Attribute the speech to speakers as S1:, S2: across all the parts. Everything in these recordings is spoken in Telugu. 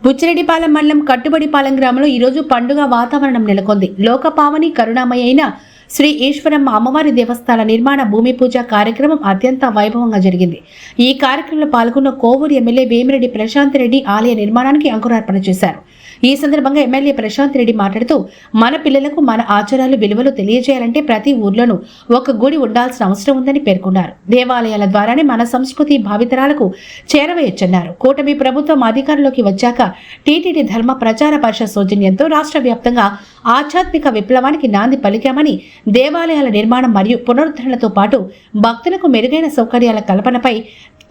S1: బుచ్చిరెడ్డిపాలెం మండలం కట్టుబడిపాలెం గ్రామంలో ఈరోజు పండుగ వాతావరణం నెలకొంది. లోకపావని కరుణామయ అయిన శ్రీ ఈశ్వరమ్మ అమ్మవారి దేవస్థాన నిర్మాణ భూమి పూజ కార్యక్రమం అత్యంత వైభవంగా జరిగింది. ఈ కార్యక్రమంలో పాల్గొన్న కోవూరు ఎమ్మెల్యే వేమిరెడ్డి ప్రశాంత్ రెడ్డి ఆలయ నిర్మాణానికి అంకురార్పణ చేశారు. ఈ సందర్భంగా ఎమ్మెల్యే ప్రశాంత్ రెడ్డి మాట్లాడుతూ, మన పిల్లలకు మన ఆచారాలు విలువలు తెలియజేయాలంటే ప్రతి ఊర్లోనూ ఒక గుడి ఉండాల్సిన అవసరం ఉందని పేర్కొన్నారు. దేవాలయాల ద్వారానే మన సంస్కృతి భావితరాలకు చేరవేయొచ్చన్నారు. కూటమి ప్రభుత్వం అధికారంలోకి వచ్చాక టీటీడీ ధర్మ ప్రచార పరిషత్ సౌజన్యంతో రాష్ట్ర వ్యాప్తంగా ఆధ్యాత్మిక విప్లవానికి నాంది పలికామని, దేవాలయాల నిర్మాణం మరియు పునరుద్ధరణతో పాటు భక్తులకు మెరుగైన సౌకర్యాల కల్పనపై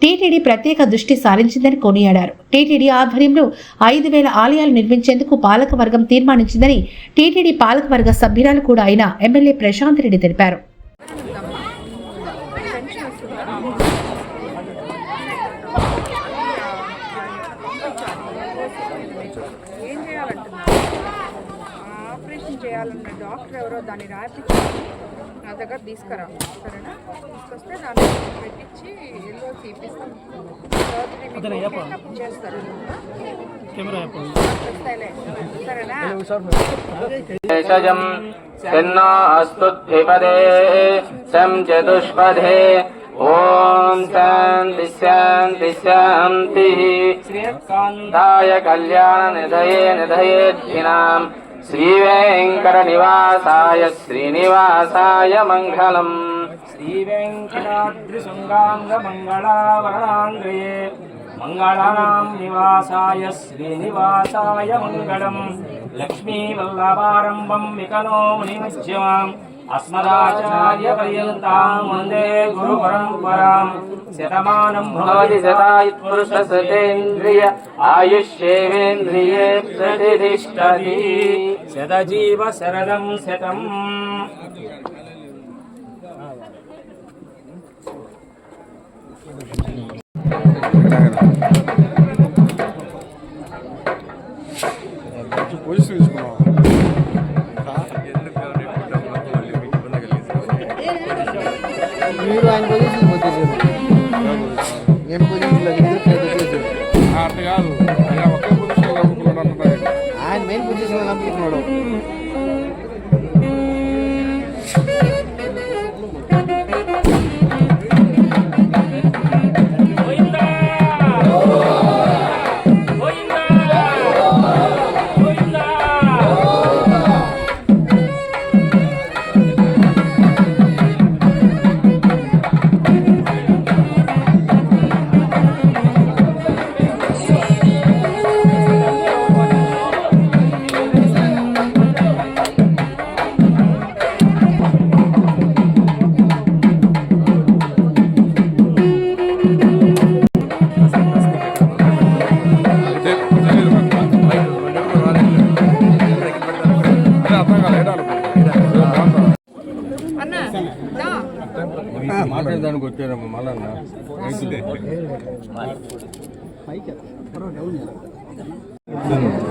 S1: టీటీడీ ప్రత్యేక దృష్టి సారించిందని కొనియాడారు. టీటీడీ ఆధ్వర్యంలో 5,000 ఆలయాలు నిర్మించేందుకు పాలకవర్గం తీర్మానించిందని టీటీడీ పాలకవర్గ సభ్యురాలు కూడా అయిన ఎమ్మెల్యే ప్రశాంత్ రెడ్డి తెలిపారు.
S2: చేయాలన్న డాక్టర్ ఎవరో దాన్ని రాయించి నా దగ్గర తీసుకురా, సరేనా? తీసుకొస్తే దాన్ని పెట్టించి ఎల్లో తీపిస్తాం, చేస్తారు,
S3: సరేనా? ఓం శాంతి శాంతి శాంతి. శ్రీకాంతాయ కళ్యాణ నిధయే నిధయేద్ధినాం శ్రీవేంకట నివాసాయ శ్రీనివాసాయ మంగళం. శ్రీవేంకటాద్రి శృంగాంగ మంగళావరణాంగయే మంగళానాం నివాసాయ శ్రీనివాసాయ మంగళం. లక్ష్మీ వల్లభారంభం వికనో నిమజ్జమాం అస్మదాచార్య పర్యంతాం వందే గురు పరంపరాం. శతమానం భవతి శతాయుః పురుష శతేంద్రియ ఆయుష్యేవేంద్రియే ప్రతిష్టతి. శతజీవ శరదం శతం.
S4: మీరు ఆయన పొజిషన్ వచ్చేసారు, నేను పొజిషన్లో అట్లా కాదు, ఒకే పొజిషన్లో నమ్ముకున్నాడు అంటున్నారు. ఆయన మెయిన్ పొజిషన్లో నమ్ముకున్నాడు.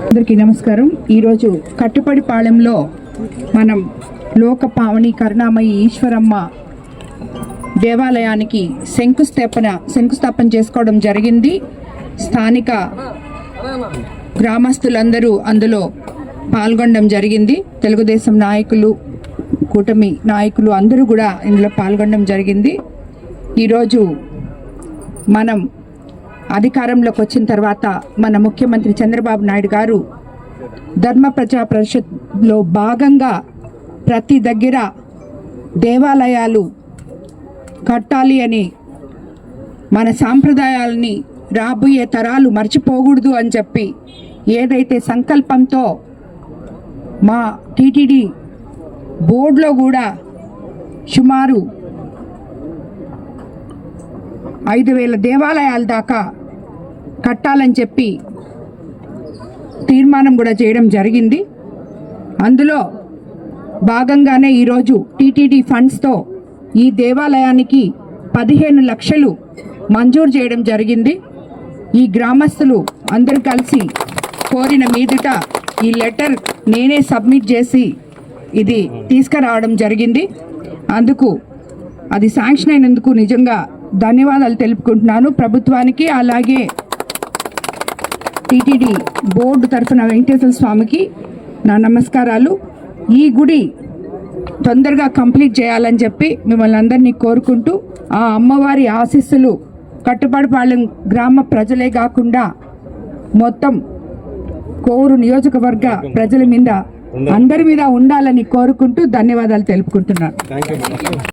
S2: అందరికీ నమస్కారం. ఈరోజు కట్టుబడిపాలెంలో మనం లోకపావని కరుణామయి ఈశ్వరమ్మ దేవాలయానికి శంకుస్థాపన చేసుకోవడం జరిగింది. స్థానిక గ్రామస్తులందరూ అందులో పాల్గొనడం జరిగింది. తెలుగుదేశం నాయకులు, కూటమి నాయకులు అందరూ కూడా ఇందులో పాల్గొనడం జరిగింది. ఈరోజు మనం అధికారంలోకి వచ్చిన తర్వాత మన ముఖ్యమంత్రి చంద్రబాబు నాయుడు గారు ధర్మ ప్రచార పరిషత్లో భాగంగా ప్రతి దగ్గర దేవాలయాలు కట్టాలి అని, మన సాంప్రదాయాలని రాబోయే తరాలు మర్చిపోకూడదు అని చెప్పి ఏదైతే సంకల్పంతో మా టీటీడీ బోర్డులో కూడా సుమారు 5,000 దేవాలయాల దాకా కట్టాలని చెప్పి తీర్మానం కూడా చేయడం జరిగింది. అందులో భాగంగానే ఈరోజు టీటీడీ ఫండ్స్తో ఈ దేవాలయానికి 15 లక్షలు మంజూరు చేయడం జరిగింది. ఈ గ్రామస్తులు అందరూ కలిసి కోరిన మీదట ఈ లెటర్ నేనే సబ్మిట్ చేసి ఇది తీసుకురావడం జరిగింది. అందుకు అది శాంక్షన్ అయినందుకు నిజంగా ధన్యవాదాలు తెలుపుకుంటున్నాను ప్రభుత్వానికి, అలాగే
S5: టీటీడీ బోర్డు తరఫున వెంకటేశ్వర స్వామికి నా నమస్కారాలు. ఈ గుడి తొందరగా కంప్లీట్ చేయాలని చెప్పి మిమ్మల్ని అందరినీ కోరుకుంటూ, ఆ అమ్మవారి ఆశీస్సులు కట్టుబడిపాలెం గ్రామ ప్రజలే కాకుండా మొత్తం కోరు నియోజకవర్గ ప్రజల మీద అందరి మీద ఉండాలని కోరుకుంటూ ధన్యవాదాలు తెలుపుకుంటున్నాను.